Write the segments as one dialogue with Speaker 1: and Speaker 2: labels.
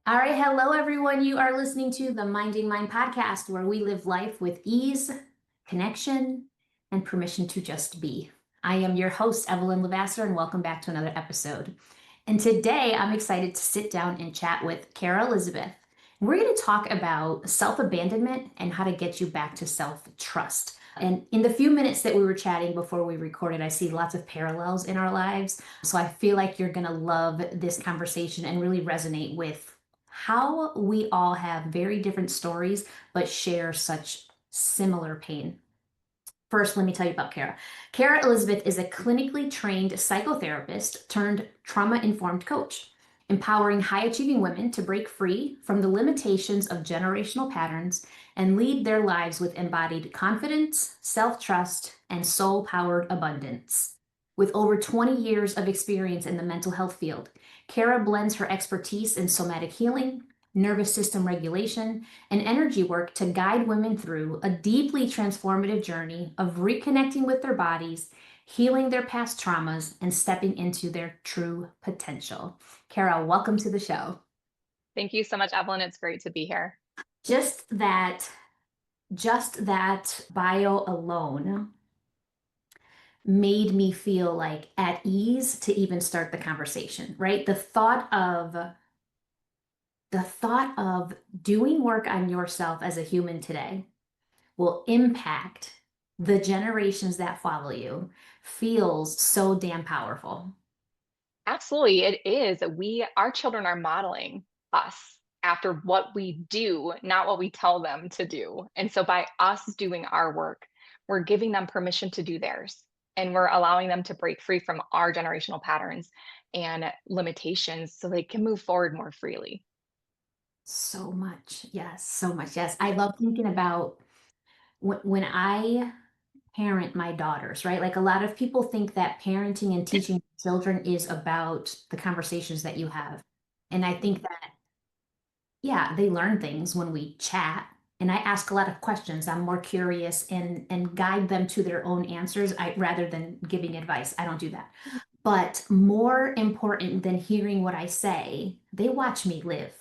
Speaker 1: All right, hello everyone. You are listening to the Minding Mind podcast, where we live life with ease, connection, and permission to just be. I am your host, Evelyn LeVasseur, and welcome back to another episode. And today I'm excited to sit down and chat with Carah Elizabeth. We're going to talk about self-abandonment and how to get you back to self-trust. And in the few minutes that we were chatting before we recorded, I see lots of parallels in our lives. So I feel like you're going to love this conversation and really resonate with how we all have very different stories, but share such similar pain. First, let me tell you about Carah. Carah Elizabeth is a clinically trained psychotherapist turned trauma-informed coach, empowering high-achieving women to break free from the limitations of generational patterns and lead their lives with embodied confidence, self-trust, and soul-powered abundance. With over 20 years of experience in the mental health field, Carah blends her expertise in somatic healing, nervous system regulation, and energy work to guide women through a deeply transformative journey of reconnecting with their bodies, healing their past traumas, and stepping into their true potential. Carah, welcome to the show.
Speaker 2: Thank you so much, Evelyn. It's great to be here.
Speaker 1: Just that, just that bio alone made me feel like at ease to even start the conversation, right? The thought of doing work on yourself as a human today will impact the generations that follow you feels so damn powerful.
Speaker 2: Absolutely, it is. Our children are modeling us after what we do, not what we tell them to do. And so by us doing our work, we're giving them permission to do theirs. And we're allowing them to break free from our generational patterns and limitations so they can move forward more freely.
Speaker 1: So much. Yes, so much. Yes. I love thinking about when I parent my daughters, right? Like a lot of people think that parenting and teaching children is about the conversations that you have. And I think that, yeah, they learn things when we chat. And I ask a lot of questions. I'm more curious and guide them to their own answers rather than giving advice. I don't do that. But more important than hearing what I say, they watch me live.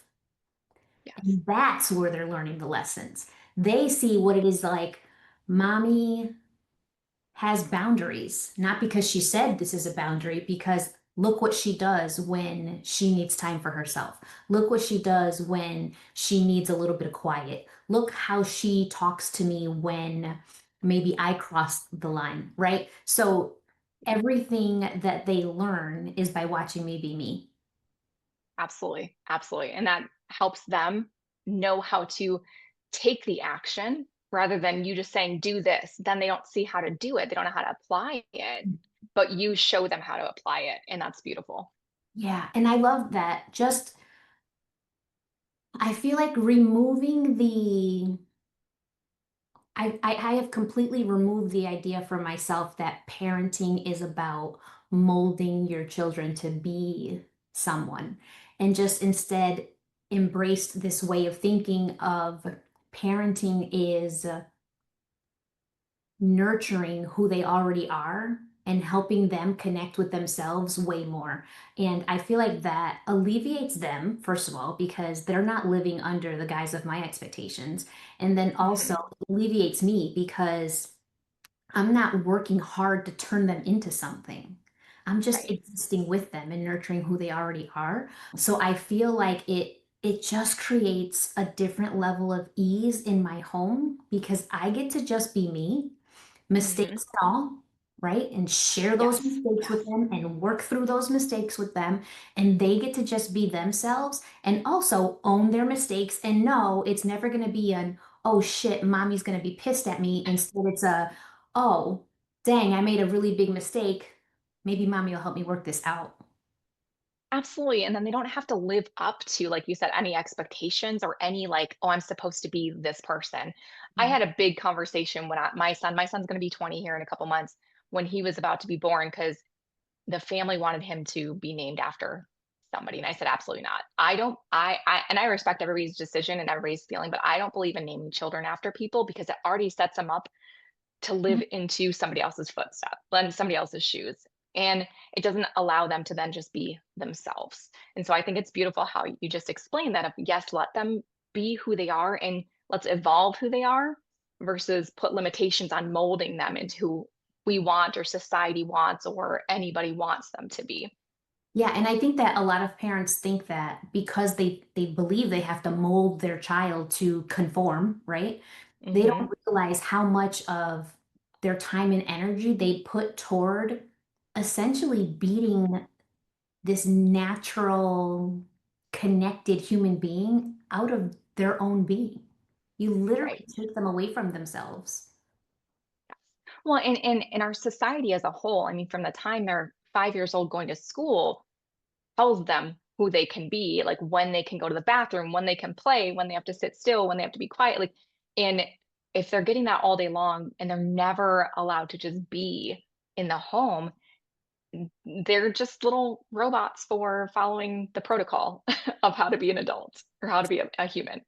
Speaker 2: Yes.
Speaker 1: And that's where they're learning the lessons. They see what it is like. Mommy has boundaries, not because she said this is a boundary, because look what she does when she needs time for herself. Look what she does when she needs a little bit of quiet. Look how she talks to me when maybe I crossed the line, right? So everything that they learn is by watching me be me.
Speaker 2: Absolutely. Absolutely. And that helps them know how to take the action rather than you just saying, do this. Then they don't see how to do it. They don't know how to apply it, but you show them how to apply it. And that's beautiful.
Speaker 1: Yeah, and I love that. I feel like removing the I have completely removed the idea for myself that parenting is about molding your children to be someone, and just instead embraced this way of thinking of parenting is nurturing who they already are and helping them connect with themselves way more. And I feel like that alleviates them, first of all, because they're not living under the guise of my expectations. And then also
Speaker 2: Mhm.
Speaker 1: alleviates me because I'm not working hard to turn them into something. I'm just
Speaker 2: Right.
Speaker 1: existing with them and nurturing who they already are. So I feel like it just creates a different level of ease in my home because I get to just be me,
Speaker 2: Hmm.
Speaker 1: mistakes and all, right? And share those
Speaker 2: Yes.
Speaker 1: mistakes with
Speaker 2: Yes.
Speaker 1: them and work through those mistakes with them. And they get to just be themselves and also own their mistakes and know it's never going to be an, oh shit, mommy's going to be pissed at me. Instead, it's a, oh, dang, I made a really big mistake. Maybe mommy will help me work this out.
Speaker 2: Absolutely. And then they don't have to live up to, like you said, any expectations or any like, oh, I'm supposed to be this person. I
Speaker 1: Mm.
Speaker 2: had a big conversation when my son's going to be 20 here in a couple months when he was about to be born because the family wanted him to be named after somebody. And I said, absolutely not. I don't, and I respect everybody's decision and everybody's feeling, but I don't believe in naming children after people because it already sets them up to live into somebody else's footsteps, and somebody else's shoes. And it doesn't allow them to then just be themselves. And so I think it's beautiful how you just explained that of yes, let them be who they are and let's evolve who they are versus put limitations on molding them into who we want or society wants or anybody wants them to be.
Speaker 1: Yeah, and I think that a lot of parents think that because they believe they have to mold their child to conform, right? They
Speaker 2: Hmm.
Speaker 1: don't realize how much of their time and energy they put toward essentially beating this natural, connected human being out of their own being. You literally
Speaker 2: Right.
Speaker 1: take them away from themselves.
Speaker 2: Well, in our society as a whole, I mean, from the time they're 5 years old going to school, tells them who they can be, like when they can go to the bathroom, when they can play, when they have to sit still, when they have to be quiet. Like, and if they're getting that all day long and they're never allowed to just be in the home, they're just little robots for following the protocol of how to be an adult or how to be a human.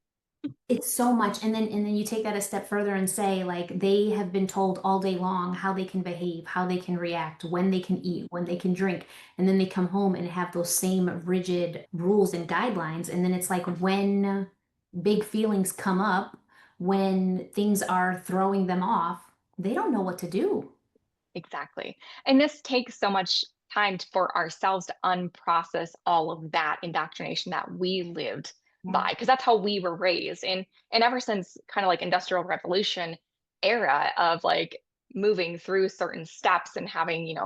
Speaker 1: It's so much. And then you take that a step further and say, like, they have been told all day long how they can behave, how they can react, when they can eat, when they can drink. And then they come home and have those same rigid rules and guidelines. And then it's like when big feelings come up, when things are throwing them off, they don't know what to do.
Speaker 2: Exactly. And this takes so much time for ourselves to unprocess all of that indoctrination that we lived
Speaker 1: Yeah.
Speaker 2: by, because that's how we were raised. And ever since kind of like industrial revolution era of like moving through certain steps and having,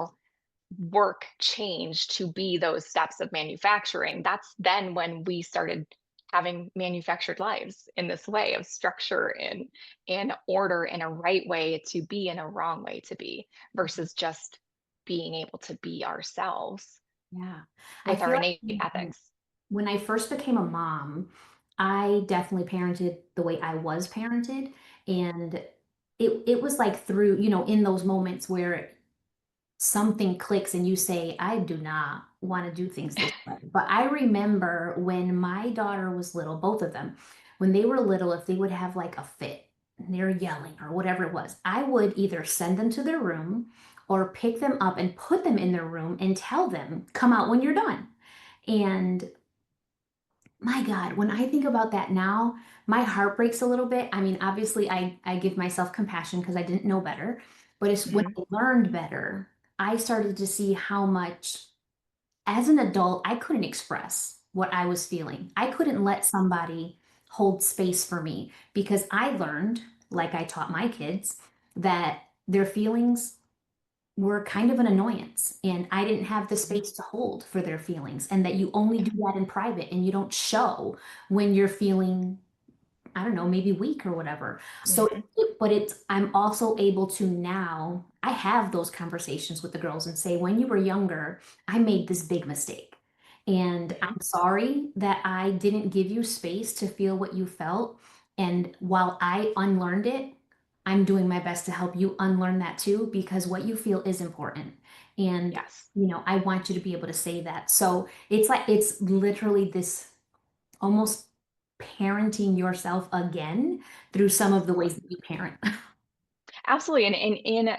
Speaker 2: work change to be those steps of manufacturing, that's then when we started having manufactured lives in this way of structure and order in a right way to be and a wrong way to be versus just being able to be ourselves
Speaker 1: Yeah. I
Speaker 2: with our
Speaker 1: feel
Speaker 2: innate
Speaker 1: like
Speaker 2: ethics.
Speaker 1: when I first became a mom, I definitely parented the way I was parented. And it was like through, in those moments where something clicks and you say, I do not want to do things this way. But I remember when my daughter was little, both of them, when they were little, if they would have like a fit, and they're yelling or whatever it was, I would either send them to their room or pick them up and put them in their room and tell them, come out when you're done. And my God, when I think about that now, my heart breaks a little bit. I mean, obviously, I give myself compassion because I didn't know better. But it's when
Speaker 2: Mhm.
Speaker 1: I learned better, I started to see how much, as an adult, I couldn't express what I was feeling. I couldn't let somebody hold space for me because I learned, like I taught my kids, that their feelings were kind of an annoyance and I didn't have the
Speaker 2: Mhm.
Speaker 1: space to hold for their feelings and that you only do that in private and you don't show when you're feeling, I don't know, maybe weak or whatever. So,
Speaker 2: Mhm.
Speaker 1: but I'm also able to now, I have those conversations with the girls and say, when you were younger, I made this big mistake. And
Speaker 2: Mhm.
Speaker 1: I'm sorry that I didn't give you space to feel what you felt. And while I unlearned it, I'm doing my best to help you unlearn that too, because what you feel is important. And,
Speaker 2: Yes.
Speaker 1: I want you to be able to say that. So it's like, it's literally this almost parenting yourself again through some of the ways
Speaker 2: Absolutely.
Speaker 1: that you parent.
Speaker 2: Absolutely. And in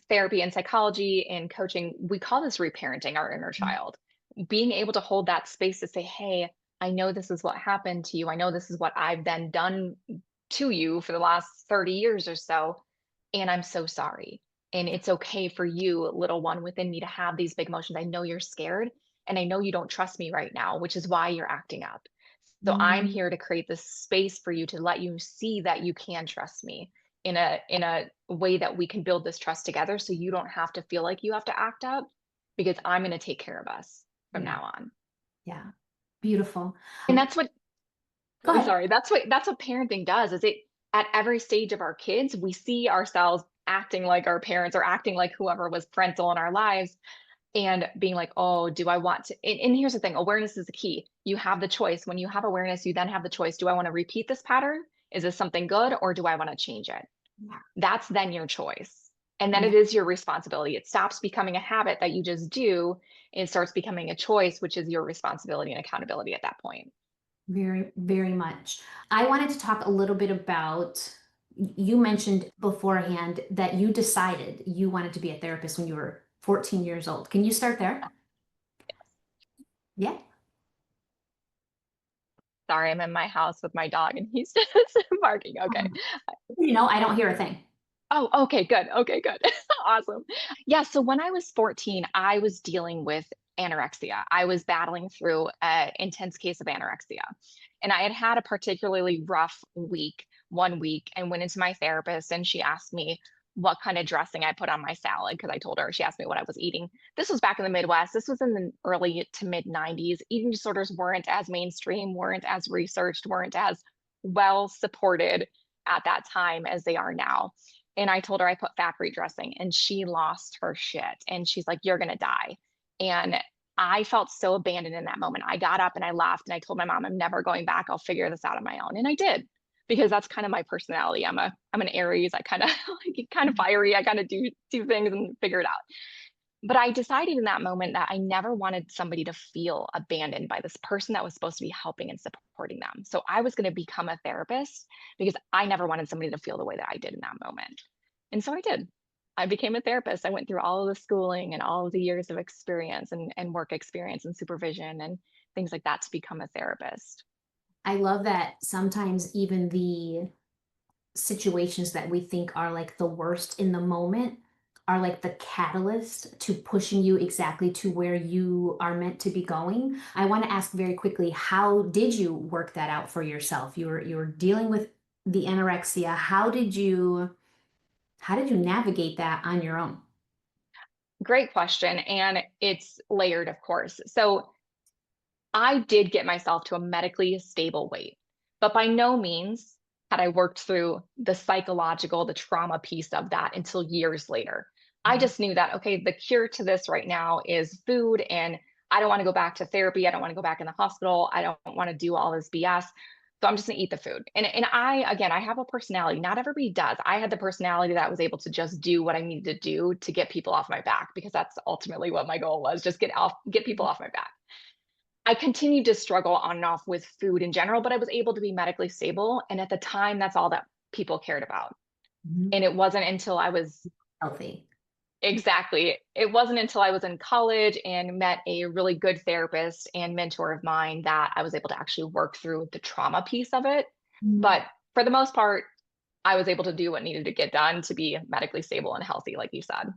Speaker 2: therapy and psychology and coaching, we call this reparenting our inner child. Being able to hold that space to say, hey, I know this is what happened to you. I know this is what I've then done to you for the last 30 years or so. And I'm so sorry. And it's okay for you, little one within me, to have these big emotions. I know you're scared and I know you don't trust me right now, which is why you're acting up. So I'm
Speaker 1: Mm,
Speaker 2: here to create this space for you to let you see that you can trust me in a way that we can build this trust together so you don't have to feel like you have to act up because I'm going to take care of us from
Speaker 1: yeah,
Speaker 2: now on.
Speaker 1: yeah. Beautiful.
Speaker 2: And that's what
Speaker 1: Go ahead.
Speaker 2: sorry, that's what parenting does is it at every stage of our kids, we see ourselves acting like our parents or acting like whoever was parental in our lives and being like, "Oh, do I want to?" And here's the thing, awareness is the key. You have the choice. When you have awareness, you then have the choice. Do I want to repeat this pattern? Is this something good or do I want to change it?
Speaker 1: Yeah,
Speaker 2: That's then your choice. And then
Speaker 1: yeah,
Speaker 2: it is your responsibility. It stops becoming a habit that you just do and it starts becoming a choice, which is your responsibility and accountability at that point.
Speaker 1: very, very much. I wanted to talk a little bit about, you mentioned beforehand that you decided you wanted to be a therapist when you were 14 years old. Can you start there? Yeah.
Speaker 2: Sorry, I'm in my house with my dog and he's just barking. Okay.
Speaker 1: I don't hear a thing.
Speaker 2: Oh, okay, good. Okay, good. Awesome. Yeah, so when I was 14, I was dealing with anorexia. I was battling through an intense case of anorexia. And I had had a particularly rough week, 1 week, and went into my therapist and she asked me what kind of dressing I put on my salad because I told her, she asked me what I was eating. This was back in the Midwest. This was in the early to mid 90s. Eating disorders weren't as mainstream, weren't as researched, weren't as well supported at that time as they are now. And I told her I put fat-free dressing and she lost her shit. And she's like, you're going to die. And I felt so abandoned in that moment. I got up and I left and I told my mom, I'm never going back. I'll figure this out on my own. And I did because that's kind of my personality. I'm an Aries. I kind of like kind of fiery. I kind of do things and figure it out. But I decided in that moment that I never wanted somebody to feel abandoned by this person that was supposed to be helping and supporting them. So I was going to become a therapist because I never wanted somebody to feel the way that I did in that moment. And so I did. I became a therapist. I went through all of the schooling and all of the years of experience and work experience and supervision and things like that to become a therapist.
Speaker 1: I love that sometimes even the situations that we think are like the worst in the moment are like the catalyst to pushing you exactly to where you are meant to be going. I want to ask very quickly, how did you work that out for yourself? You were dealing with the anorexia. How did you navigate that on your own?
Speaker 2: Great question. And it's layered, of course. So I did get myself to a medically stable weight, but by no means had I worked through the psychological, the trauma piece of that until years later. I
Speaker 1: Mhm.
Speaker 2: just knew that, okay, the cure to this right now is food, and I don't want to go back to therapy. I don't want to go back in the hospital. I don't want to do all this BS. So I'm just gonna eat the food. And I have a personality. Not everybody does. I had the personality that was able to just do what I needed to do to get people off my back because that's ultimately what my goal was, just get people off my back. I continued to struggle on and off with food in general, but I was able to be medically stable. And at the time, that's all that people cared about.
Speaker 1: Mhm.
Speaker 2: And it wasn't until I was
Speaker 1: Healthy.
Speaker 2: exactly, it wasn't until I was in college and met a really good therapist and mentor of mine that I was able to actually work through the trauma piece of it.
Speaker 1: Mhm.
Speaker 2: But for the most part, I was able to do what needed to get done to be medically stable and healthy, like you said.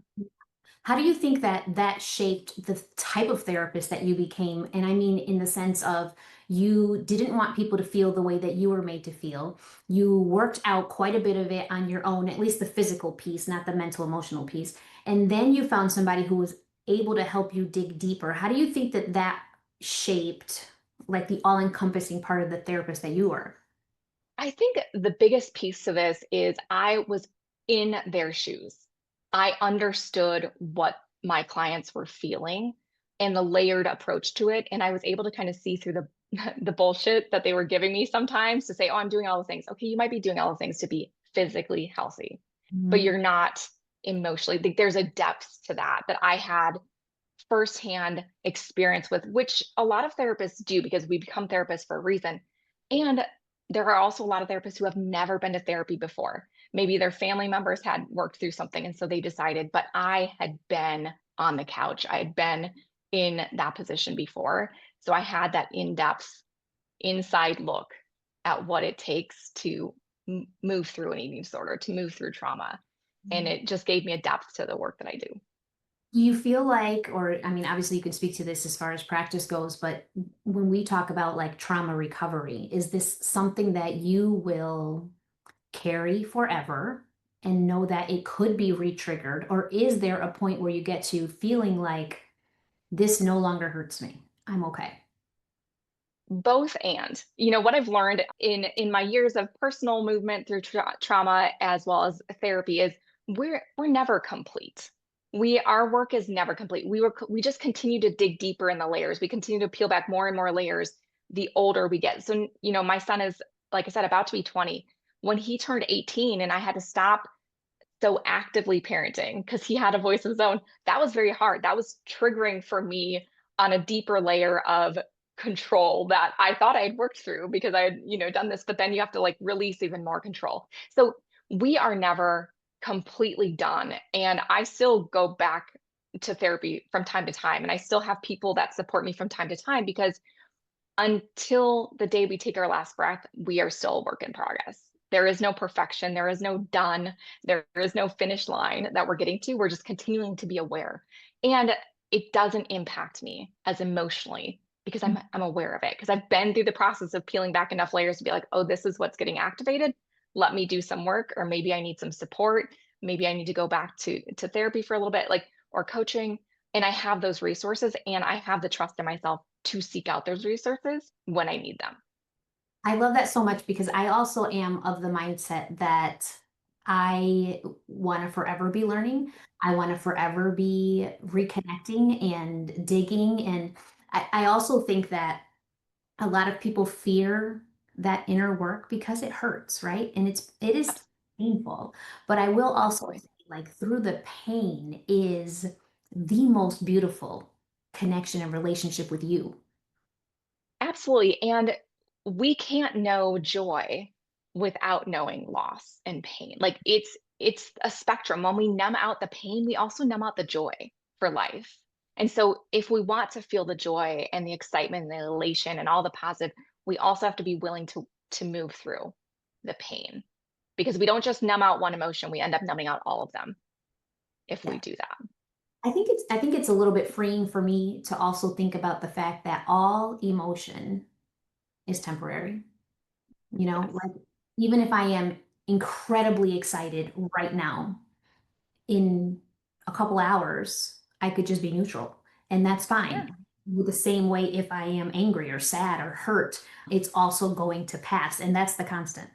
Speaker 1: How do you think that that shaped the type of therapist that you became? And I mean, in the sense of you didn't want people to feel the way that you were made to feel. You worked out quite a bit of it on your own, at least the physical piece, not the mental, emotional piece. And then you found somebody who was able to help you dig deeper. How do you think that that shaped like the all-encompassing part of the therapist that you were?
Speaker 2: I think the biggest piece of this is I was in their shoes. I understood what my clients were feeling and the layered approach to it. And I was able to kind of see through the the bullshit that they were giving me sometimes to say, oh, I'm doing all the things. Okay, you might be doing all the things to be physically healthy, but
Speaker 1: Mhm.
Speaker 2: you're not emotionally. There's a depth to that that I had firsthand experience with, which a lot of therapists do because we become therapists for a reason. And there are also a lot of therapists who have never been to therapy before. Maybe their family members had worked through something and so they decided, but I had been on the couch. I had been in that position before. So I had that in depth inside look at what it takes to move through an eating disorder, to move through trauma. And it just gave me a depth to the work that I do.
Speaker 1: Do you feel like, or I mean, obviously you can speak to this as far as practice goes, but when we talk about like trauma recovery, is this something that you will carry forever and know that it could be re-triggered? Or is there a point where you get to feeling like this no longer hurts me? I'm okay.
Speaker 2: Both and what I've learned in my years of personal movement through trauma as well as therapy is we're never complete. Our work is never complete. We just continue to dig deeper in the layers. We continue to peel back more and more layers the older we get. So my son is, like I said, about to be 20. When he turned 18 and I had to stop so actively parenting because he had a voice of his own, that was very hard. That was triggering for me on a deeper layer of control that I thought I had worked through because I had, done this, but then you have to like release even more control. So we are never completely done. And I still go back to therapy from time to time. And I still have people that support me from time to time because until the day we take our last breath, we are still a work in progress. There is no perfection. There is no done. There is no finish line that we're getting to. We're just continuing to be aware. And it doesn't impact me as emotionally because I'm aware of it. Because I've been through the process of peeling back enough layers to be like, oh, this is what's getting activated. Let me do some work, or maybe I need some support. Maybe I need to go back to therapy for a little bit, like, or coaching. And I have those resources and I have the trust in myself to seek out those resources when I need them.
Speaker 1: I love that so much because I also am of the mindset that I want to forever be learning. I want to forever be reconnecting and digging. And I also think that a lot of people fear that inner work because it hurts, right? And it is
Speaker 2: Abs-
Speaker 1: painful. But I will also
Speaker 2: Absolutely.
Speaker 1: say, like, through the pain is the most beautiful connection and relationship with you.
Speaker 2: Absolutely. And we can't know joy without knowing loss and pain. Like it's a spectrum. When we numb out the pain, we also numb out the joy for life. And so if we want to feel the joy and the excitement and the elation and all the positive, we also have to be willing to move through the pain. Because we don't just numb out one emotion, we end up numbing out all of them if we
Speaker 1: Yeah.
Speaker 2: do that.
Speaker 1: I think it's a little bit freeing for me to also think about the fact that all emotion is temporary.
Speaker 2: Yes.
Speaker 1: Like, even if I am incredibly excited right now, in a couple hours, I could just be neutral, and that's
Speaker 2: Yeah.
Speaker 1: fine. The same way, if I am angry or sad or hurt, it's also going to pass, and that's the constant.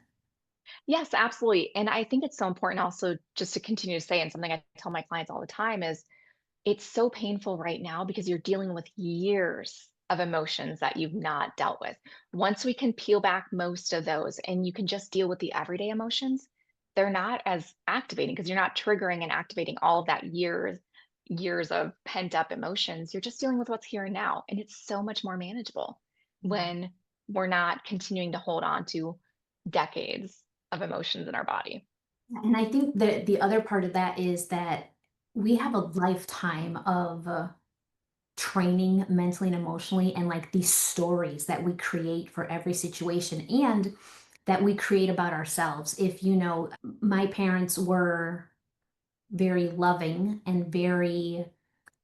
Speaker 2: Yes, absolutely. And I think it's so important also just to continue to say, and something I tell my clients all the time is it's so painful right now because you're dealing with years of emotions that you've not dealt with. Once we can peel back most of those and you can just deal with the everyday emotions, they're not as activating because you're not triggering and activating all of that years of pent up emotions. You're just dealing with what's here and now. And it's so much more manageable when we're not continuing to hold on to decades of emotions in our body.
Speaker 1: And I think that the other part of that is that we have a lifetime of training mentally and emotionally, and like these stories that we create for every situation and that we create about ourselves. If my parents were very loving and very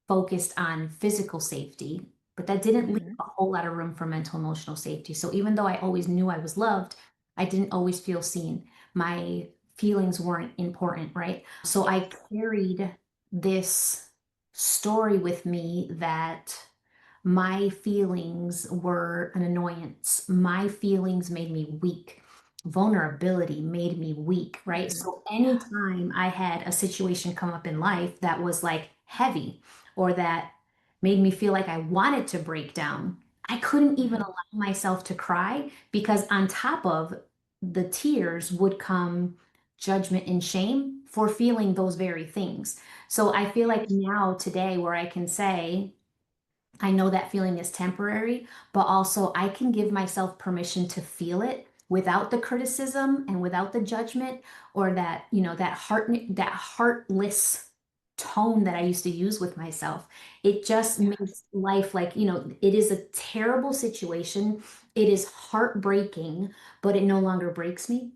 Speaker 1: focused on physical safety, but that didn't leave
Speaker 2: Mhm.
Speaker 1: a whole lot of room for mental emotional safety. So even though I always knew I was loved, I didn't always feel seen. My feelings weren't important, right? So I
Speaker 2: Yes.
Speaker 1: carried this story with me that my feelings were an annoyance. My feelings made me weak. Vulnerability made me weak, right?
Speaker 2: Mhm.
Speaker 1: So
Speaker 2: Yeah.
Speaker 1: anytime I had a situation come up in life that was like heavy or that made me feel like I wanted to break down, I couldn't even
Speaker 2: Mhm.
Speaker 1: allow myself to cry because on top of the tears would come judgment and shame for feeling those very things. So I feel like
Speaker 2: Yes.
Speaker 1: now today where I can say, I know that feeling is temporary, but also I can give myself permission to feel it without the criticism and without the judgment or that heartless tone that I used to use with myself. It just
Speaker 2: Yes.
Speaker 1: makes life like, it is a terrible situation. It is heartbreaking, but it no longer breaks me.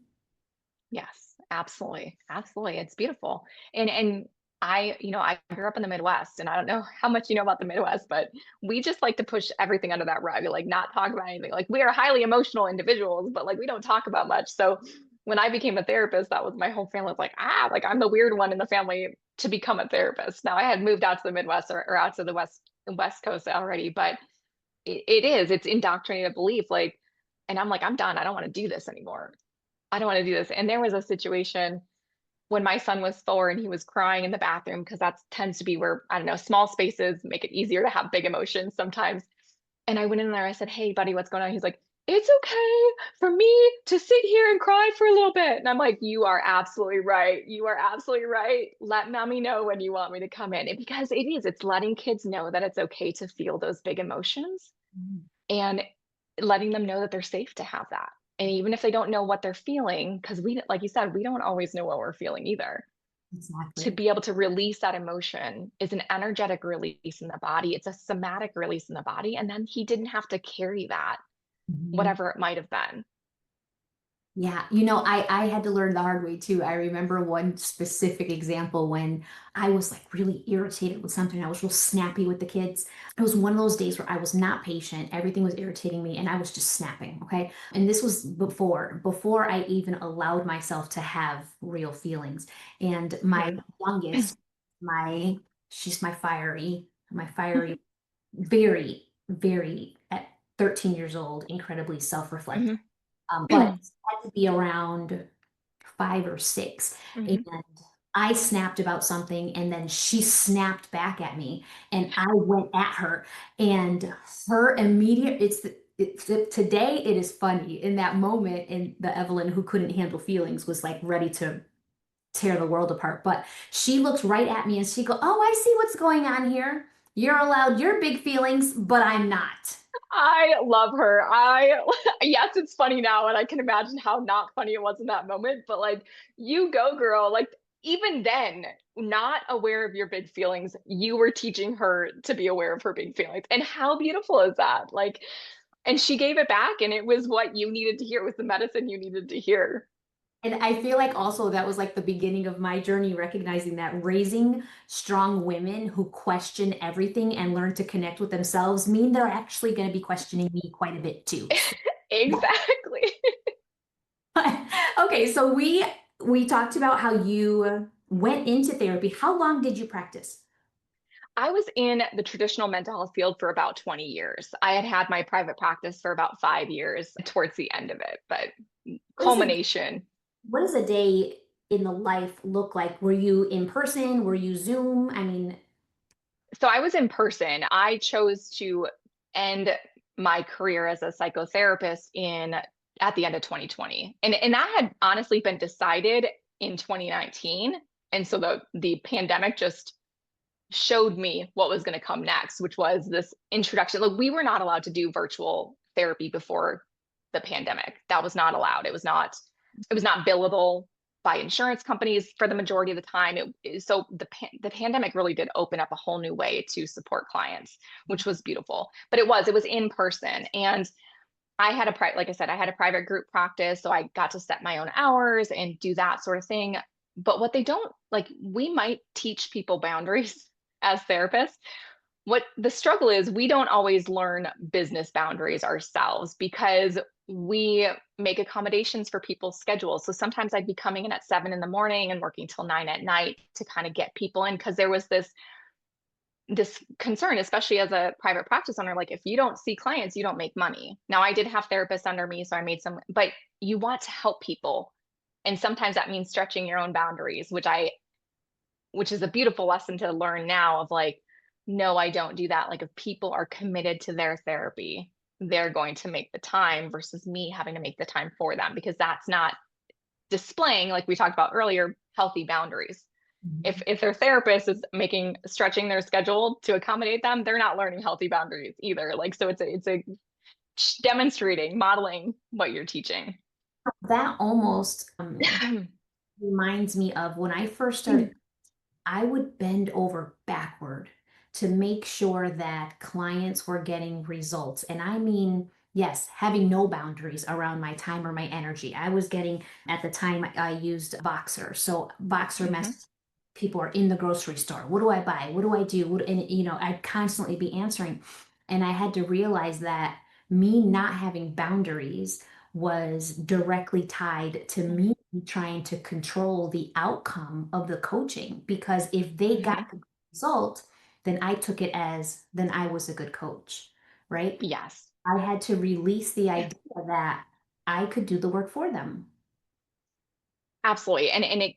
Speaker 2: Yes, absolutely. Absolutely. It's beautiful. And I grew up in the Midwest and I don't know how much you know about the Midwest, but we just like to push everything under that rug, like not talk about anything. Like we are highly emotional individuals, but like we don't talk about much. So when I became a therapist, that was my whole family was like, like I'm the weird one in the family to become a therapist. Now I had moved out to the Midwest or out to the West Coast already, but it's indoctrinated belief. Like, and I'm like, I'm done. I don't want to do this anymore. I don't want to do this. And there was a situation when my son was 4 and he was crying in the bathroom because that tends to be where, I don't know, small spaces make it easier to have big emotions sometimes. And I went in there, I said, "Hey, buddy, what's going on?" He's like, "It's okay for me to sit here and cry for a little bit." And I'm like, "You are absolutely right. You are absolutely right. Let mommy know when you want me to come in." Because it's letting kids know that it's okay to feel those big emotions and letting them know that they're safe to have that. And even if they don't know what they're feeling, because like you said, we don't always know what we're feeling either. to
Speaker 1: Exactly.
Speaker 2: be able to release that emotion is an energetic release in the body. It's a somatic release in the body. And then he didn't have to carry that,
Speaker 1: Mhm.
Speaker 2: whatever it might have been.
Speaker 1: Yeah, I had to learn the hard way too. I remember one specific example when I was like really irritated with something. I was real snappy with the kids. It was one of those days where I was not patient. Everything was irritating me and I was just snapping, okay? And this was before I even allowed myself to have real feelings. And my
Speaker 2: Mhm.
Speaker 1: youngest, my she's my fiery, very, very at 13 years old, incredibly self-reflective,
Speaker 2: Mhm.
Speaker 1: but had to be around 5 or 6. And
Speaker 2: Mhm.
Speaker 1: I snapped about something, and then she snapped back at me, and I went at her. And her immediate, today it is funny. In that moment, in the Evelyn who couldn't handle feelings was like ready to tear the world apart. But she looked right at me and she go, "Oh, I see what's going on here. You're allowed your big feelings, but I'm not."
Speaker 2: I love her. Yes, it's funny now, and I can imagine how not funny it was in that moment, but like, you go, girl. Like, even then, not aware of your big feelings, you were teaching her to be aware of her big feelings. And how beautiful is that? Like, and she gave it back, and it was what you needed to hear. It was the medicine you needed to hear.
Speaker 1: And I feel like also that was like the beginning of my journey, recognizing that raising strong women who question everything and learn to connect with themselves mean they're actually going to be questioning me quite a bit too. So,
Speaker 2: Exactly.
Speaker 1: okay, so we talked about how you went into therapy. How long did you practice?
Speaker 2: I was in the traditional mental health field for about 20 years. I had had my private practice for about 5 years towards the end of it, but
Speaker 1: What is a
Speaker 2: culmination.
Speaker 1: what does a day in the life look like? Were you in person? Were you Zoom? I mean,
Speaker 2: So I was in person. I chose to end my career as a psychotherapist in at the end of 2020. And that had honestly been decided in 2019. And so the pandemic just showed me what was going to come next, which was this introduction. Like, we were not allowed to do virtual therapy before the pandemic. That was not allowed. It was not billable by insurance companies for the majority of the time. So the pandemic really did open up a whole new way to support clients, which was beautiful. But it was in person, and like I said, I had a private group practice, so I got to set my own hours and do that sort of thing. But what they don't like, we might teach people boundaries as therapists. What the struggle is, we don't always learn business boundaries ourselves because we make accommodations for people's schedules. So sometimes I'd be coming in at 7 in the morning and working till 9 at night to kind of get people in, because there was this concern, especially as a private practice owner, like, if you don't see clients, you don't make money. Now, I did have therapists under me, so I made some, but you want to help people. And sometimes that means stretching your own boundaries, which is a beautiful lesson to learn now of like, no, I don't do that. Like, if people are committed to their therapy, they're going to make the time versus me having to make the time for them, because that's not displaying, like we talked about earlier, healthy boundaries. If their therapist is making stretching their schedule to accommodate them, they're not learning healthy boundaries either. Like, so it's a demonstrating, modeling what you're teaching.
Speaker 1: that almost reminds me of when I first started. I would bend over backward to make sure that clients were getting results. And I mean, yes, having no boundaries around my time or my energy. I was getting, at the time, I used Boxer. So Boxer
Speaker 2: Hmm.
Speaker 1: messages, people are in the grocery store. What do I buy? What do I do? And, I'd constantly be answering. And I had to realize that me not having boundaries was directly tied to me trying to control the outcome of the coaching, because if they got
Speaker 2: Hmm.
Speaker 1: the result, then I took it as then I was a good coach, right?
Speaker 2: Yes.
Speaker 1: I had to release the idea that I could do the work for them.
Speaker 2: Absolutely. And it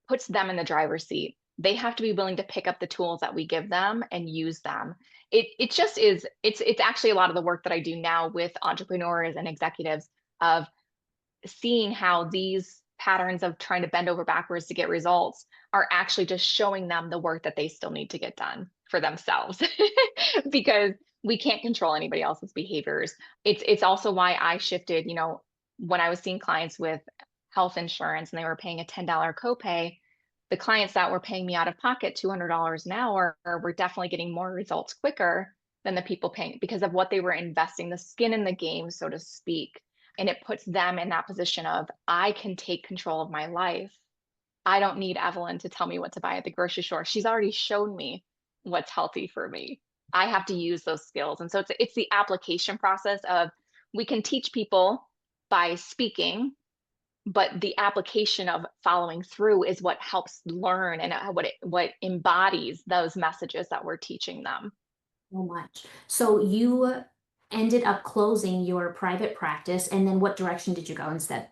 Speaker 2: puts them in the driver's seat. They have to be willing to pick up the tools that we give them and use them. It just is, it's actually a lot of the work that I do now with entrepreneurs and executives, of seeing how these patterns of trying to bend over backwards to get results are actually just showing them the work that they still need to get done for themselves. Because we can't control anybody else's behaviors. It's also why I shifted, when I was seeing clients with health insurance and they were paying a $10 copay, the clients that were paying me out of pocket $200 an hour were definitely getting more results quicker than the people paying because of what they were investing, the skin in the game, so to speak. And it puts them in that position of, I can take control of my life. I don't need Evelyn to tell me what to buy at the grocery store. She's already shown me what's healthy for me. I have to use those skills. And so it's the application process of, we can teach people by speaking, but the application of following through is what helps learn and what embodies those messages that we're teaching them.
Speaker 1: So much. So you ended up closing your private practice, and then what direction did you go instead?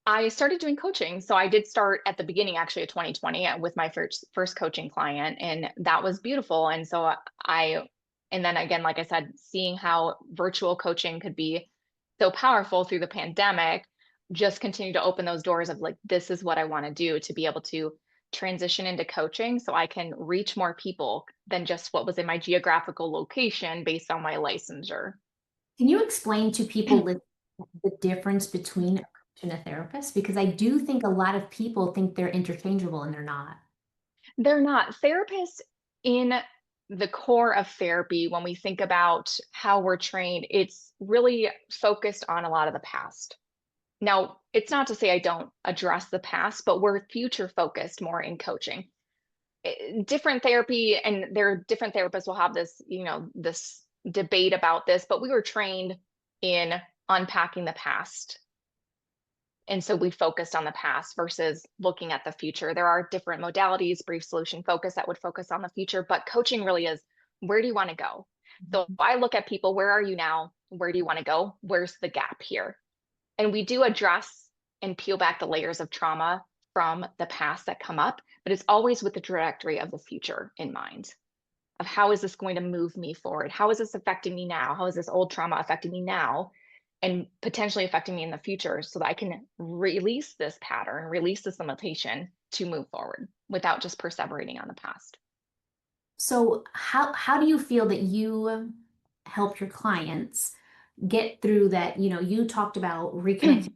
Speaker 2: I started doing coaching. So I did start at the beginning, actually, of 2020 with my first coaching client, and that was beautiful. And so and then again, like I said, seeing how virtual coaching could be so powerful through the pandemic, just continue to open those doors of like, this is what I want to do to be able to transition into coaching so I can reach more people than just what was in my geographical location based on my licensure.
Speaker 1: Can you explain to people the difference between a coach and a therapist? Because I do think a lot of people think they're interchangeable and they're not.
Speaker 2: They're not. Therapists, in the core of therapy, when we think about how we're trained, it's really focused on a lot of the past. Now, it's not to say I don't address the past, but we're future focused more in coaching. Different therapy, and there are different therapists will have this, this debate about this, but we were trained in unpacking the past, and so we focused on the past versus looking at the future. There are different modalities, brief solution focus, that would focus on the future, but coaching really is, where do you want to go? So I look at people, where are you now? Where do you want to go? Where's the gap here? And we do address and peel back the layers of trauma from the past that come up, but it's always with the trajectory of the future in mind, of how is this going to move me forward? How is this affecting me now? How is this old trauma affecting me now and potentially affecting me in the future so that I can release this pattern, release this limitation to move forward without just perseverating on the past?
Speaker 1: So how do you feel that you help your clients get through that? You talked about reconnecting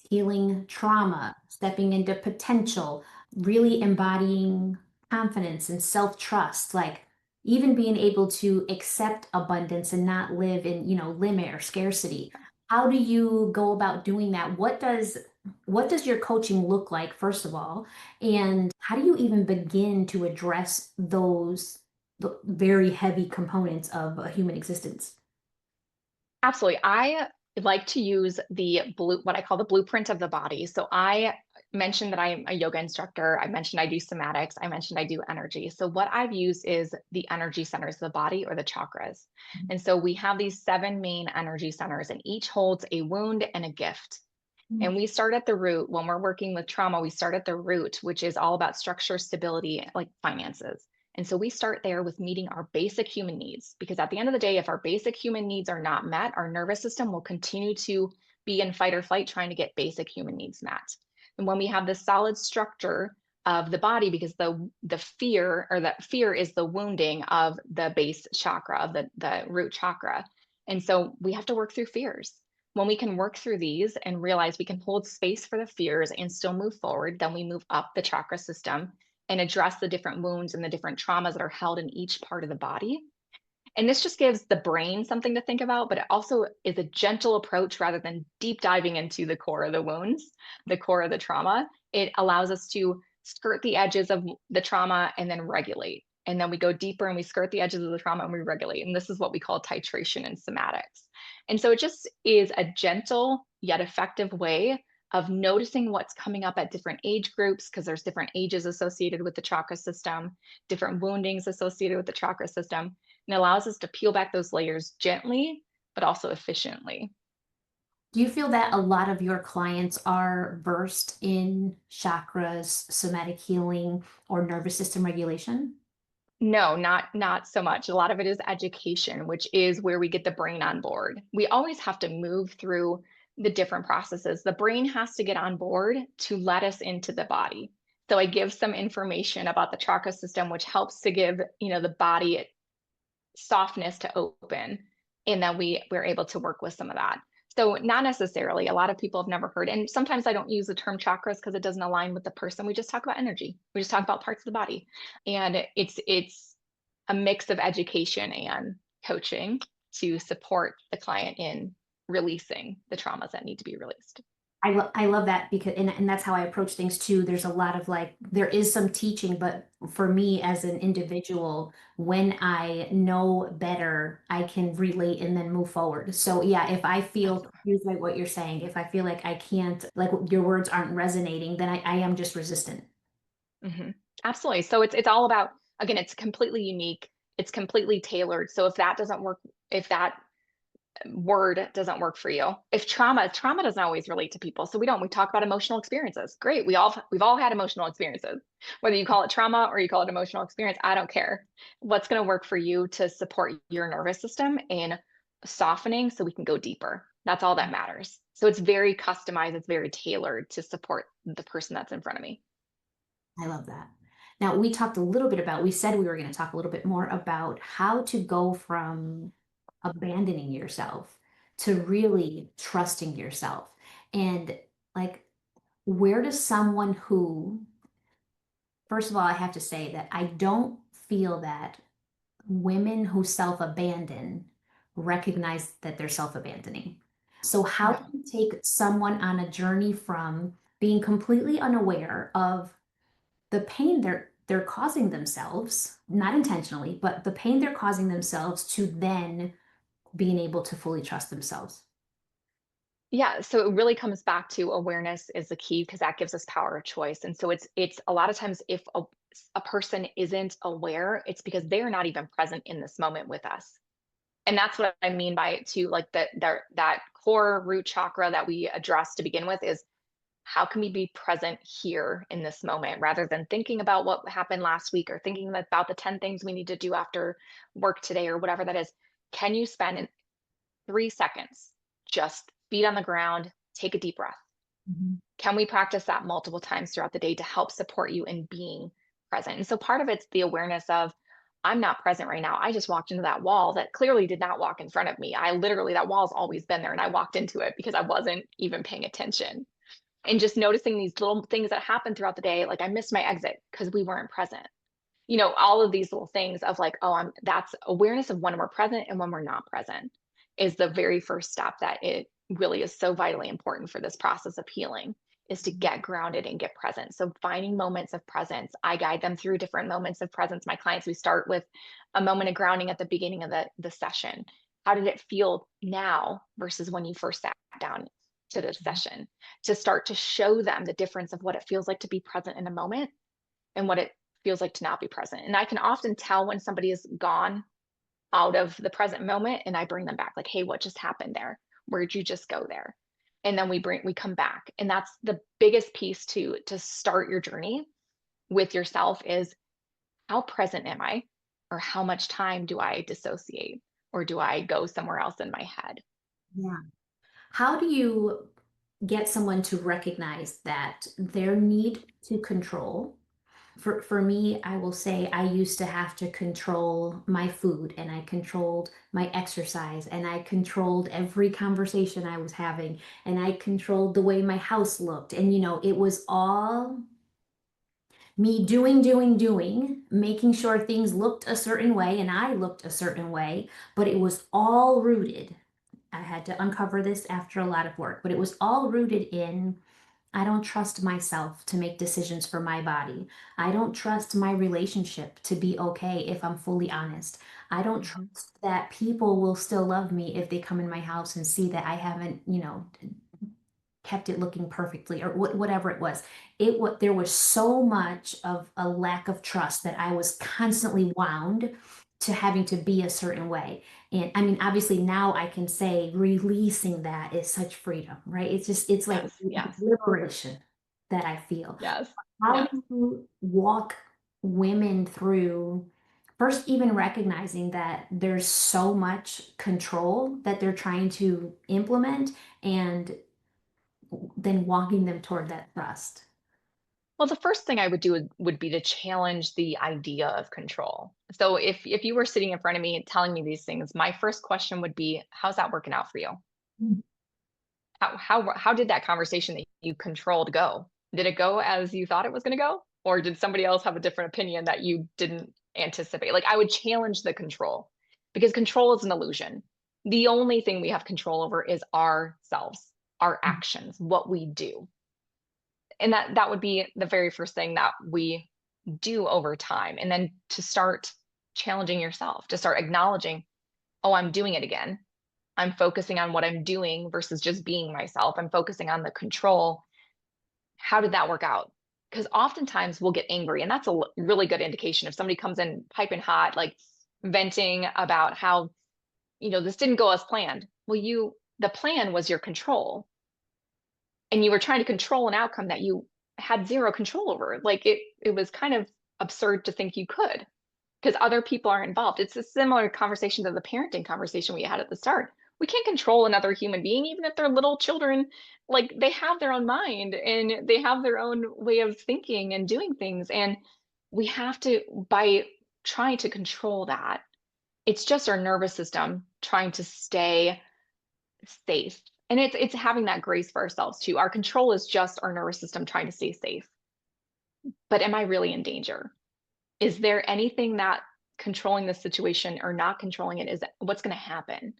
Speaker 1: healing trauma, stepping into potential, really embodying confidence and self-trust, like even being able to accept abundance and not live in, limit or scarcity. How do you go about doing that? What does your coaching look like, first of all? And how do you even begin to address the very heavy components of a human existence?
Speaker 2: Absolutely. I like to use what I call the blueprint of the body. So I mentioned that I'm a yoga instructor. I mentioned I do somatics. I mentioned I do energy. So what I've used is the energy centers of the body, or the chakras. And so we have these 7 main energy centers, and each holds a wound and a gift. And we start at the root. When we're working with trauma, we start at the root, which is all about structure, stability, like finances. And so we start there with meeting our basic human needs, because at the end of the day, if our basic human needs are not met, our nervous system will continue to be in fight or flight trying to get basic human needs met. And when we have this solid structure of the body, because the fear, or that fear is the wounding of the base chakra, of the root chakra. And so we have to work through fears. When we can work through these and realize we can hold space for the fears and still move forward, then we move up the chakra system and address the different wounds and the different traumas that are held in each part of the body. And this just gives the brain something to think about, but it also is a gentle approach rather than deep diving into the core of the wounds, the core of the trauma. It allows us to skirt the edges of the trauma and then regulate. And then we go deeper and we skirt the edges of the trauma and we regulate. And this is what we call titration in somatics. And so it just is a gentle yet effective way of noticing what's coming up at different age groups, because there's different ages associated with the chakra system, different woundings associated with the chakra system, and allows us to peel back those layers gently, but also efficiently.
Speaker 1: Do you feel that a lot of your clients are versed in chakras, somatic healing, or nervous system regulation?
Speaker 2: No, not so much. A lot of it is education, which is where we get the brain on board. We always have to move through the different processes. The brain has to get on board to let us into the body. So I give some information about the chakra system, which helps to give, the body softness to open. And then we're able to work with some of that. So not necessarily. A lot of people have never heard, and sometimes I don't use the term chakras because it doesn't align with the person. We just talk about energy. We just talk about parts of the body. And it's a mix of education and coaching to support the client in releasing the traumas that need to be released.
Speaker 1: I love that because and that's how I approach things too. There's a lot of like there is some teaching, but for me as an individual, when I know better, I can relate and then move forward. So yeah, if I feel
Speaker 2: Absolutely.
Speaker 1: confused by what you're saying, if I feel like I can't, like your words aren't resonating, then I am just resistant.
Speaker 2: Absolutely. So it's all about, again, it's completely unique. It's completely tailored. So if that doesn't work, if that word doesn't work for you. If trauma doesn't always relate to people. So we talk about emotional experiences. Great. We've all had emotional experiences. Whether you call it trauma or you call it emotional experience, I don't care. What's going to work for you to support your nervous system in softening so we can go deeper. That's all that matters. So it's very customized, it's very tailored to support the person that's in front of me.
Speaker 1: I love that. Now, we talked a little bit about, we said we were going to talk a little bit more about how to go from abandoning yourself to really trusting yourself. And like, where does someone who, first of all, I have to say that I don't feel that women who self-abandon recognize that they're self-abandoning. So how do
Speaker 2: No.
Speaker 1: you take someone on a journey from being completely unaware of the pain they're causing themselves, not intentionally, but the pain they're causing themselves to then being able to fully trust themselves?
Speaker 2: Yeah, so it really comes back to awareness is the key because that gives us power of choice. And so it's a lot of times if a person isn't aware, it's because they're not even present in this moment with us. And that's what I mean by it too, like that core root chakra that we addressed to begin with is how can we be present here in this moment rather than thinking about what happened last week or thinking about the 10 things we need to do after work today or whatever that is. Can you spend 3 seconds, just feet on the ground, take a deep breath?
Speaker 1: Mhm.
Speaker 2: Can we practice that multiple times throughout the day to help support you in being present? And so part of it's the awareness of, I'm not present right now. I just walked into that wall that clearly did not walk in front of me. I literally, that wall's always been there and I walked into it because I wasn't even paying attention. And just noticing these little things that happen throughout the day, like I missed my exit because we weren't present. All of these little things of like, oh, that's awareness of when we're present and when we're not present is the very first step that it really is so vitally important for this process of healing is to get grounded and get present. So finding moments of presence, I guide them through different moments of presence. My clients, we start with a moment of grounding at the beginning of the session. How did it feel now versus when you first sat down to the session? To start to show them the difference of what it feels like to be present in a moment and what it feels like to not be present. And I can often tell when somebody is gone out of the present moment and I bring them back like, "Hey, what just happened there? Where'd you just go there?" And then we come back. And that's the biggest piece to start your journey with yourself is how present am I? Or how much time do I dissociate? Or do I go somewhere else in my head?
Speaker 1: Yeah. How do you get someone to recognize that their need to control? For me, I will say I used to have to control my food and I controlled my exercise and I controlled every conversation I was having and I controlled the way my house looked. And, it was all me doing, making sure things looked a certain way and I looked a certain way, but it was all rooted. I had to uncover this after a lot of work, but it was all rooted in I don't trust myself to make decisions for my body. I don't trust my relationship to be okay if I'm fully honest. I don't
Speaker 2: Mhm.
Speaker 1: trust that people will still love me if they come in my house and see that I haven't, kept it looking perfectly or whatever it was. There was so much of a lack of trust that I was constantly wound to having to be a certain way. And I mean, obviously now I can say releasing that is such freedom, right? It's like
Speaker 2: Yes, yes,
Speaker 1: liberation that I feel.
Speaker 2: yes,
Speaker 1: How
Speaker 2: yes.
Speaker 1: do you walk women through first even recognizing that there's so much control that they're trying to implement and then walking them toward that trust?
Speaker 2: Well, the first thing I would do would be to challenge the idea of control. So if you were sitting in front of me and telling me these things, my first question would be, how's that working out for you? How did that conversation that you controlled go? Did it go as you thought it was going to go, or did somebody else have a different opinion that you didn't anticipate? Like I would challenge the control because control is an illusion. The only thing we have control over is ourselves, our actions, what we do. And that would be the very first thing that we do over time. And then to start challenging yourself, to start acknowledging, oh, I'm doing it again. I'm focusing on what I'm doing versus just being myself. I'm focusing on the control. How did that work out? Because oftentimes we'll get angry, and that's a really good indication. If somebody comes in piping hot, like venting about how, this didn't go as planned. Well, the plan was your control, and you were trying to control an outcome that you had zero control over. Like it was kind of absurd to think you could because other people are involved. It's a similar conversation to the parenting conversation we had at the start. We can't control another human being, even if they're little children. Like they have their own mind and they have their own way of thinking and doing things. And we have to, by trying to control that, it's just our nervous system trying to stay safe. And it's having that grace for ourselves too. Our control is just our nervous system trying to stay safe. But am I really in danger? Is there anything that controlling the situation or not controlling it is what's going to happen?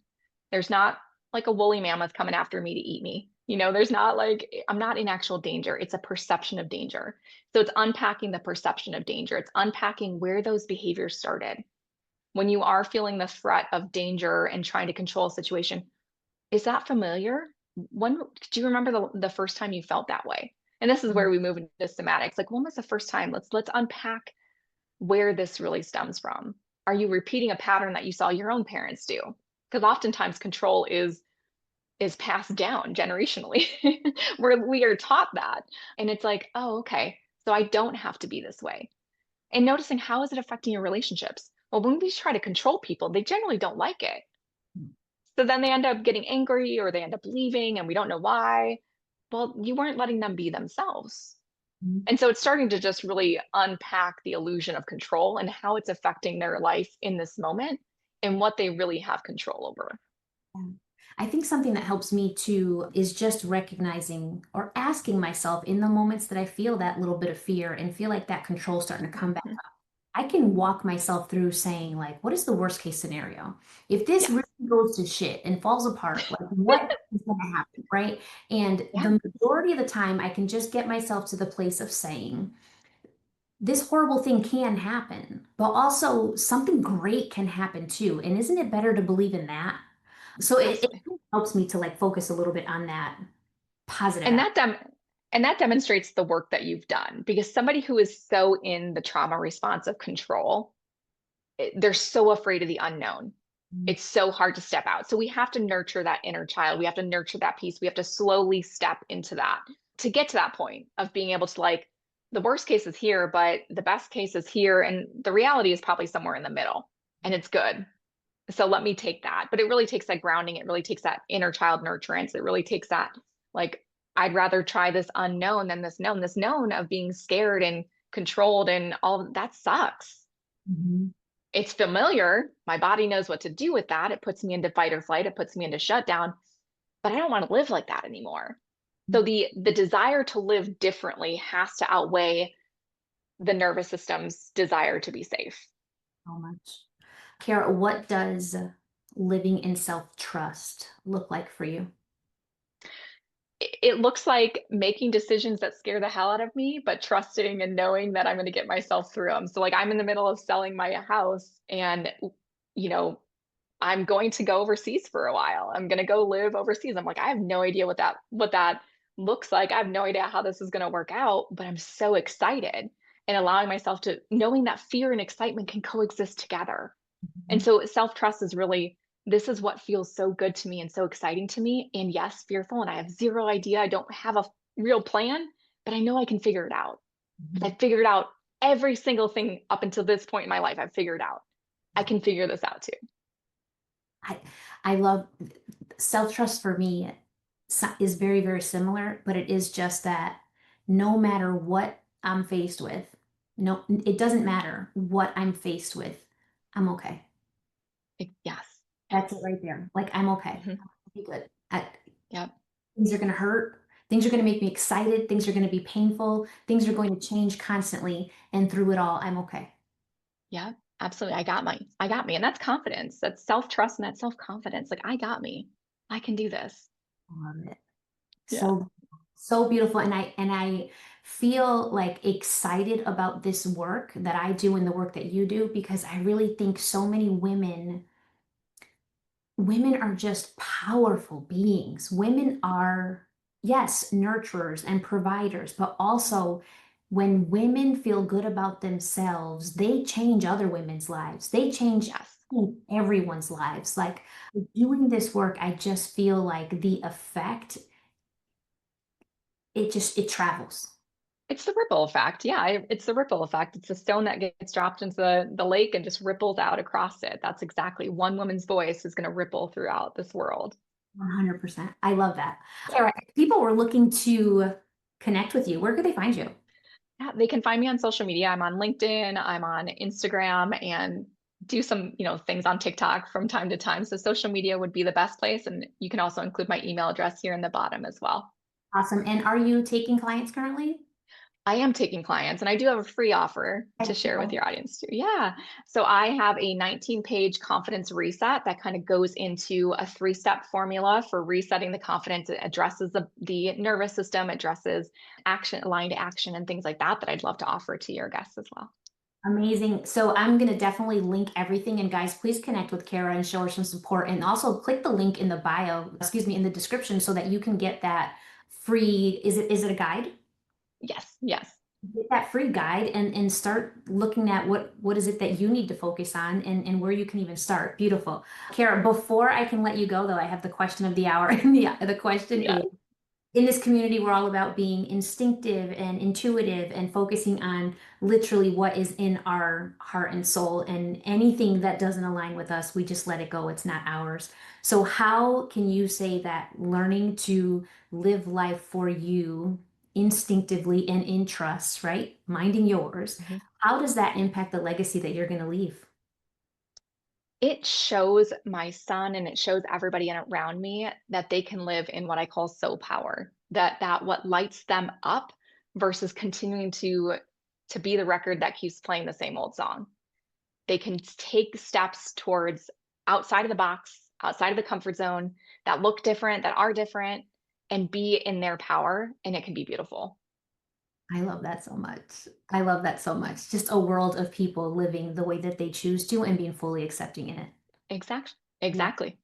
Speaker 2: There's not like a woolly mammoth coming after me to eat me. There's not like I'm not in actual danger. It's a perception of danger. So it's unpacking the perception of danger. It's unpacking where those behaviors started. When you are feeling the threat of danger and trying to control a situation, is that familiar? When do you remember the first time you felt that way? And this is where we move into somatics. Like, when was the first time? Let's unpack where this really stems from. Are you repeating a pattern that you saw your own parents do? Because oftentimes control is passed down generationally, where we are taught that. And it's like, oh, okay, so I don't have to be this way. And noticing how is it affecting your relationships? Well, when we try to control people, they generally don't like it. So then they end up getting angry or they end up leaving and we don't know why. Well, you weren't letting them be themselves.
Speaker 1: Mhm.
Speaker 2: And so it's starting to just really unpack the illusion of control and how it's affecting their life in this moment and what they really have control over.
Speaker 1: Yeah. I think something that helps me too is just recognizing or asking myself in the moments that I feel that little bit of fear and feel like that control starting to come back.
Speaker 2: Mhm.
Speaker 1: I can walk myself through saying, like, what is the worst case scenario? If this
Speaker 2: Yes.
Speaker 1: really goes to shit and falls apart, like, what is going to happen, right? And
Speaker 2: Yeah.
Speaker 1: the majority of the time, I can just get myself to the place of saying, this horrible thing can happen, but also something great can happen too. And isn't it better to believe in that? So it
Speaker 2: Absolutely.
Speaker 1: helps me to like focus a little bit on that positive
Speaker 2: And
Speaker 1: aspect.
Speaker 2: that demonstrates the work that you've done because somebody who is so in the trauma response of control, they're so afraid of the unknown. It's so hard to step out. So we have to nurture that inner child. We have to nurture that piece. We have to slowly step into that to get to that point of being able to like, the worst case is here, but the best case is here. And the reality is probably somewhere in the middle and it's good. So let me take that. But it really takes that grounding. It really takes that inner child nurturance. It really takes that, like, I'd rather try this unknown than this known of being scared and controlled and all of that sucks.
Speaker 1: Mhm.
Speaker 2: It's familiar. My body knows what to do with that. It puts me into fight or flight. It puts me into shutdown, but I don't want to live like that anymore. So the desire to live differently has to outweigh the nervous system's desire to be safe.
Speaker 1: So much. Kara, what does living in self-trust look like for you?
Speaker 2: It looks like making decisions that scare the hell out of me, but trusting and knowing that I'm going to get myself through them. So like I'm in the middle of selling my house and you know, I'm going to go overseas for a while. I'm going to go live overseas. I'm like, I have no idea what that looks like. I have no idea how this is going to work out, but I'm so excited and allowing myself to knowing that fear and excitement can coexist together. And
Speaker 1: Mhm.
Speaker 2: so self-trust is really this is what feels so good to me and so exciting to me. And yes, fearful and I have zero idea. I don't have a real plan, but I know I can figure it out.
Speaker 1: Mhm.
Speaker 2: I've figured out every single thing up until this point in my life. I've figured out. I can figure this out too.
Speaker 1: I I love self-trust for me is very, very similar, but it is just that no matter what I'm faced with, no, it doesn't matter what I'm faced with, I'm okay.
Speaker 2: Yes.
Speaker 1: That's
Speaker 2: Yes.
Speaker 1: it right there. Like I'm okay.
Speaker 2: Mhm.
Speaker 1: I'll be good.
Speaker 2: Yep.
Speaker 1: Things are going to hurt. Things are going to make me excited. Things are going to be painful. Things are going to change constantly. And through it all, I'm okay.
Speaker 2: Yeah, absolutely. I got me. And that's confidence. That's self-trust and that self-confidence. Like, I got me. I can do this.
Speaker 1: I love it.
Speaker 2: Yeah.
Speaker 1: So, so beautiful. And I feel like excited about this work that I do and the work that you do because I really think so many women are just powerful beings. Women are, yes, nurturers and providers, but also when women feel good about themselves, they change other women's lives. They change
Speaker 2: Yes.
Speaker 1: everyone's lives. Like doing this work, I just feel like the effect, it travels.
Speaker 2: It's the ripple effect. Yeah, it's the ripple effect. It's a stone that gets dropped into the lake and just ripples out across it. That's exactly one woman's voice is going to ripple throughout this world.
Speaker 1: 100%. I love that.
Speaker 2: Yeah.
Speaker 1: Carah, if people were looking to connect with you, where could they find you?
Speaker 2: Yeah, they can find me on social media. I'm on LinkedIn, I'm on Instagram, and do some, things on TikTok from time to time. So social media would be the best place. And you can also include my email address here in the bottom as well.
Speaker 1: Awesome. And are you taking clients currently?
Speaker 2: I am taking clients and I do have a free offer to share with your audience too. Yeah. So I have a 19-page confidence reset that kind of goes into a 3-step formula for resetting the confidence. It addresses the nervous system, addresses action, aligned action, and things like that that I'd love to offer to your guests as well.
Speaker 1: Amazing. So I'm going to definitely link everything. And guys, please connect with Carah and show her some support. And also click the link in the bio, excuse me, in the description so that you can get that free, is it a guide?
Speaker 2: Yes, yes.
Speaker 1: Get that free guide and start looking at what is it that you need to focus on and where you can even start. Beautiful. Carah, before I can let you go though, I have the question of the hour. And the question
Speaker 2: Yeah.
Speaker 1: is, in this community, we're all about being instinctive and intuitive and focusing on literally what is in our heart and soul. And anything that doesn't align with us, we just let it go. It's not ours. So, how can you say that learning to live life for you instinctively and in trust, right? Minding yours,
Speaker 2: Mhm.
Speaker 1: how does that impact the legacy that you're going to leave?
Speaker 2: It shows my son and it shows everybody around me that they can live in what I call soul power. That what lights them up versus continuing to be the record that keeps playing the same old song. They can take steps towards outside of the box, outside of the comfort zone, that look different, that are different, and be in their power, and it can be beautiful.
Speaker 1: I love that so much. I love that so much. Just a world of people living the way that they choose to and being fully accepting in it.
Speaker 2: Exactly.
Speaker 1: Yeah.
Speaker 2: Exactly.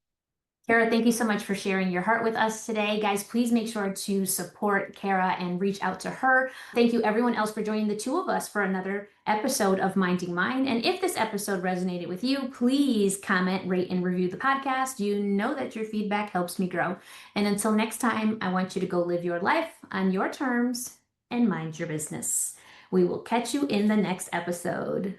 Speaker 1: Carah, thank you so much for sharing your heart with us today. Guys, please make sure to support Carah and reach out to her. Thank you, everyone else, for joining the two of us for another episode of Minding Mine. And if this episode resonated with you, please comment, rate, and review the podcast. You know that your feedback helps me grow. And until next time, I want you to go live your life on your terms and mind your business. We will catch you in the next episode.